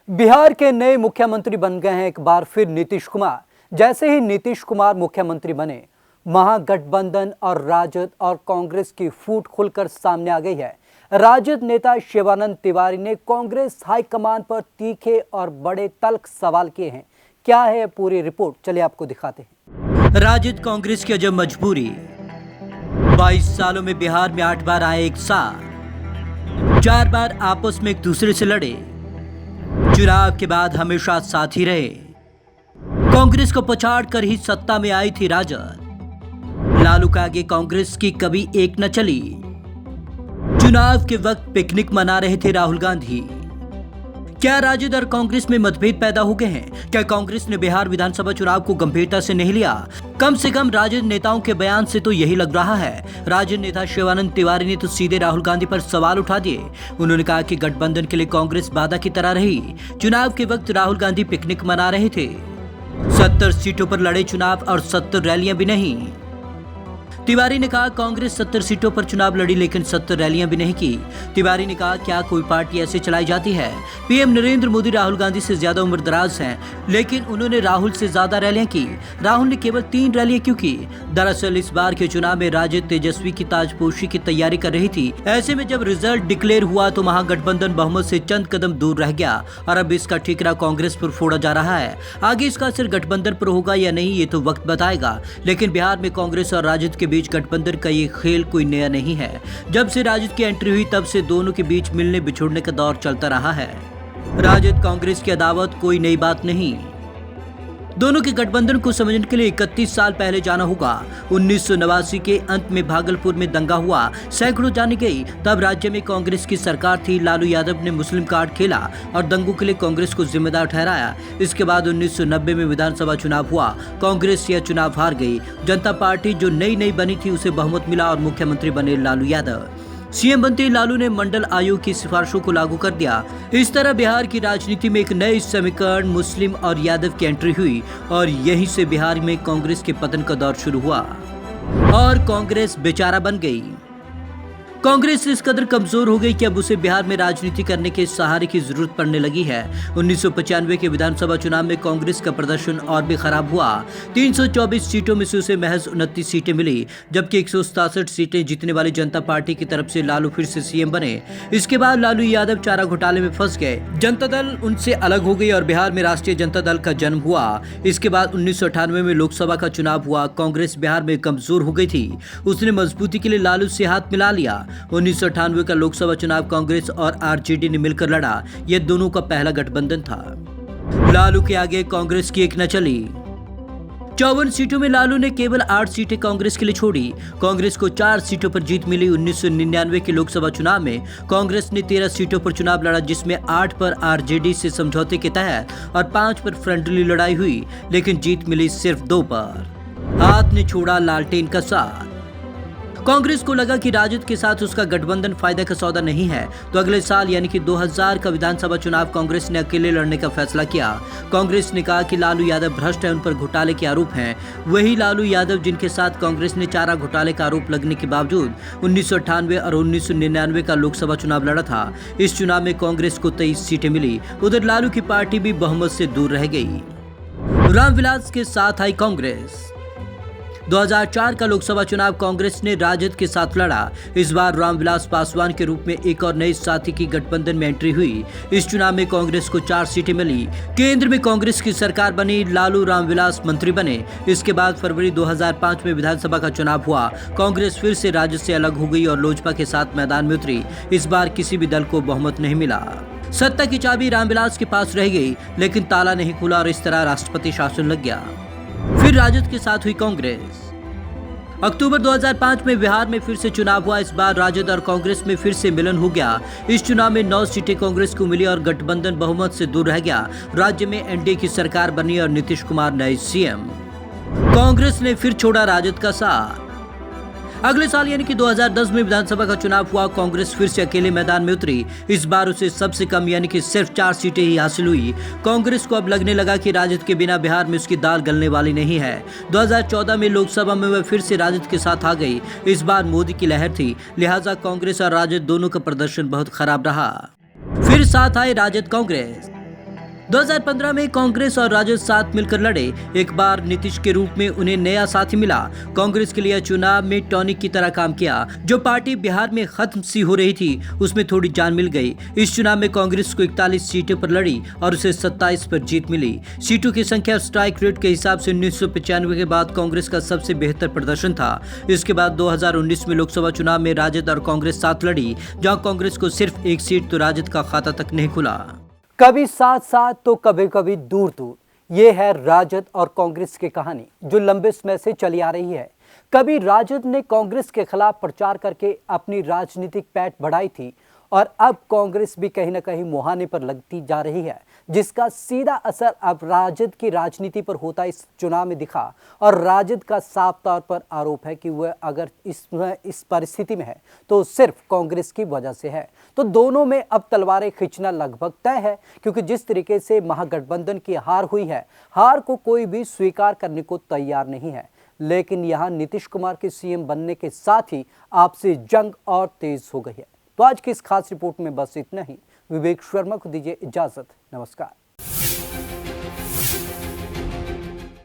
बिहार के नए मुख्यमंत्री बन गए हैं एक बार फिर नीतीश कुमार। जैसे ही नीतीश कुमार मुख्यमंत्री बने, महागठबंधन और राजद और कांग्रेस की फूट खुलकर सामने आ गई है। राजद नेता शिवानंद तिवारी ने कांग्रेस हाईकमान पर तीखे और बड़े तल्ख सवाल किए हैं। क्या है पूरी रिपोर्ट, चलिए आपको दिखाते हैं। राजद कांग्रेस की अजब मजबूरी। 22 सालों में बिहार में 8 बार आए एक साथ, 4 बार आपस में एक दूसरे से लड़े, चुनाव के बाद हमेशा साथ ही रहे। कांग्रेस को पछाड़ कर ही सत्ता में आई थी राजद। लालू के आगे कांग्रेस की कभी एक न चली। चुनाव के वक्त पिकनिक मना रहे थे राहुल गांधी। क्या राजद और कांग्रेस में मतभेद पैदा हो गए हैं? क्या कांग्रेस ने बिहार विधानसभा चुनाव को गंभीरता से नहीं लिया? कम से कम राजद नेताओं के बयान से तो यही लग रहा है। राजद नेता शिवानंद तिवारी ने तो सीधे राहुल गांधी पर सवाल उठा दिए। उन्होंने कहा कि गठबंधन के लिए कांग्रेस बाधा की तरह रही। चुनाव के वक्त राहुल गांधी पिकनिक मना रहे थे। 70 सीटों पर लड़े चुनाव और 70 रैलियां भी नहीं। तिवारी ने कहा कांग्रेस 70 सीटों पर चुनाव लड़ी लेकिन 70 रैलियां भी नहीं की। तिवारी ने कहा क्या कोई पार्टी ऐसे चलाई जाती है? पीएम नरेंद्र मोदी राहुल गांधी से ज्यादा उम्रदराज हैं, लेकिन उन्होंने राहुल से ज्यादा रैलियां की। राहुल ने केवल 3 रैलियां क्यों की? दरअसल इस बार के चुनाव में राजद तेजस्वी की ताजपोशी की तैयारी कर रही थी। ऐसे में जब रिजल्ट डिक्लेयर हुआ तो महागठबंधन बहुमत से चंद कदम दूर रह गया और अब इसका ठिकरा कांग्रेस पर फोड़ा जा रहा है। आगे इसका असर गठबंधन पर होगा या नहीं ये तो वक्त बताएगा, लेकिन बिहार में कांग्रेस और राजद के बीच गठबंधन का ये खेल कोई नया नहीं है। जब से राजद की एंट्री हुई तब से दोनों के बीच मिलने बिछुड़ने का दौर चलता रहा है। राजद कांग्रेस की अदावत कोई नई बात नहीं। दोनों के गठबंधन को समझने के लिए 31 साल पहले जाना होगा। 1989 के अंत में भागलपुर में दंगा हुआ, सैकड़ों जाने गई। तब राज्य में कांग्रेस की सरकार थी। लालू यादव ने मुस्लिम कार्ड खेला और दंगों के लिए कांग्रेस को जिम्मेदार ठहराया। इसके बाद 1990 में विधानसभा चुनाव हुआ। कांग्रेस यह चुनाव हार गई। जनता पार्टी जो नई बनी थी उसे बहुमत मिला और मुख्यमंत्री बने लालू यादव। सीएम बनते लालू ने मंडल आयोग की सिफारिशों को लागू कर दिया। इस तरह बिहार की राजनीति में एक नए समीकरण मुस्लिम और यादव की एंट्री हुई और यहीं से बिहार में कांग्रेस के पतन का दौर शुरू हुआ और कांग्रेस बेचारा बन गई। कांग्रेस इस कदर कमजोर हो गई कि अब उसे बिहार में राजनीति करने के सहारे की जरूरत पड़ने लगी है। 1995 के विधानसभा चुनाव में कांग्रेस का प्रदर्शन और भी खराब हुआ। 324 सीटों में से उसे महज 29 सीटें मिली, जबकि 167 सीटें जीतने वाली जनता पार्टी की तरफ से लालू फिर से सीएम बने। इसके बाद लालू यादव चारा घोटाले में फंस गए। जनता दल उनसे अलग हो गई और बिहार में राष्ट्रीय जनता दल का जन्म हुआ। इसके बाद 1998 में लोकसभा का चुनाव हुआ। कांग्रेस बिहार में कमजोर हो गई थी। उसने मजबूती के लिए लालू से हाथ मिला लिया। 1998 का लोकसभा चुनाव कांग्रेस और आरजेडी ने मिलकर लड़ा। यह दोनों का पहला गठबंधन था। लालू के आगे कांग्रेस की एक न चली। 54 सीटों में लालू ने केवल 8 सीटें कांग्रेस के लिए छोड़ी। कांग्रेस को 4 सीटों पर जीत मिली। 1999 के लोकसभा चुनाव में कांग्रेस ने 13 सीटों पर चुनाव लड़ा, जिसमें 8 पर आरजेडी से समझौते के तहत और 5 पर फ्रंटली लड़ाई हुई, लेकिन जीत मिली सिर्फ 2 पर। हाथ ने छोड़ा लालटेन का साथ। कांग्रेस को लगा कि राजद के साथ उसका गठबंधन फायदा का सौदा नहीं है, तो अगले साल यानी कि 2000 का विधानसभा चुनाव कांग्रेस ने अकेले लड़ने का फैसला किया। कांग्रेस ने कहा कि लालू यादव भ्रष्ट है, उन पर घोटाले के आरोप हैं। वही लालू यादव जिनके साथ कांग्रेस ने चारा घोटाले का आरोप लगने के बावजूद 1998 और 1999 का लोकसभा चुनाव लड़ा था। इस चुनाव में कांग्रेस को 23 सीटें मिली। उधर लालू की पार्टी भी बहुमत से दूर रह गई। रामविलास के साथ आई कांग्रेस। 2004 का लोकसभा चुनाव कांग्रेस ने राजद के साथ लड़ा। इस बार रामविलास पासवान के रूप में एक और नए साथी की गठबंधन में एंट्री हुई। इस चुनाव में कांग्रेस को 4 सीटें मिली। केंद्र में कांग्रेस की सरकार बनी। लालू रामविलास मंत्री बने। इसके बाद फरवरी 2005 में विधानसभा का चुनाव हुआ। कांग्रेस फिर से राजद से अलग हो गई और लोजपा के साथ मैदान में उतरी। इस बार किसी भी दल को बहुमत नहीं मिला। सत्ता की चाबी रामविलास के पास रह गई, लेकिन ताला नहीं खुला और इस तरह राष्ट्रपति शासन लग गया। फिर राजद के साथ हुई कांग्रेस। अक्टूबर 2005 में बिहार में फिर से चुनाव हुआ। इस बार राजद और कांग्रेस में फिर से मिलन हो गया। इस चुनाव में 9 सीटें कांग्रेस को मिली और गठबंधन बहुमत से दूर रह गया। राज्य में एनडीए की सरकार बनी और नीतीश कुमार नए सीएम। कांग्रेस ने फिर छोड़ा राजद का साथ। अगले साल यानी कि 2010 में विधानसभा का चुनाव हुआ। कांग्रेस फिर से अकेले मैदान में उतरी। इस बार उसे सबसे कम यानी कि सिर्फ 4 सीटें ही हासिल हुई। कांग्रेस को अब लगने लगा कि राजद के बिना बिहार में उसकी दाल गलने वाली नहीं है। 2014 में लोकसभा में वह फिर से राजद के साथ आ गई। इस बार मोदी की लहर थी, लिहाजा कांग्रेस और राजद दोनों का प्रदर्शन बहुत खराब रहा। फिर साथ आए राजद कांग्रेस। 2015 में कांग्रेस और राजद साथ मिलकर लड़े। एक बार नीतीश के रूप में उन्हें नया साथी मिला। कांग्रेस के लिए चुनाव में टॉनिक की तरह काम किया। जो पार्टी बिहार में खत्म सी हो रही थी उसमें थोड़ी जान मिल गई। इस चुनाव में कांग्रेस को 41 सीटों पर लड़ी और उसे 27 पर जीत मिली। सीटों की संख्या और स्ट्राइक रेट के हिसाब से 1995 के बाद कांग्रेस का सबसे बेहतर प्रदर्शन था। इसके बाद 2019 में लोकसभा चुनाव में राजद और कांग्रेस साथ लड़ी, जहां कांग्रेस को सिर्फ एक सीट तो राजद का खाता तक नहीं खुला। कभी साथ साथ तो कभी कभी दूर दूर। ये है राजद और कांग्रेस की कहानी जो लंबे समय से चली आ रही है। कभी राजद ने कांग्रेस के खिलाफ प्रचार करके अपनी राजनीतिक पैठ बढ़ाई थी और अब कांग्रेस भी कहीं ना कहीं मुहाने पर लगती जा रही है, जिसका सीधा असर अब राजद की राजनीति पर होता इस चुनाव में दिखा। और राजद का साफ तौर पर आरोप है कि वह अगर इस परिस्थिति में है तो सिर्फ कांग्रेस की वजह से है। तो दोनों में अब तलवारें खींचना लगभग तय है, क्योंकि जिस तरीके से महागठबंधन की हार हुई है, हार को कोई भी स्वीकार करने को तैयार नहीं है। लेकिन यहाँ नीतीश कुमार के सीएम बनने के साथ ही आपसी जंग और तेज हो गई है। तो आज की इस खास रिपोर्ट में बस इतना ही। विवेक शर्मा को दीजिए इजाजत। नमस्कार।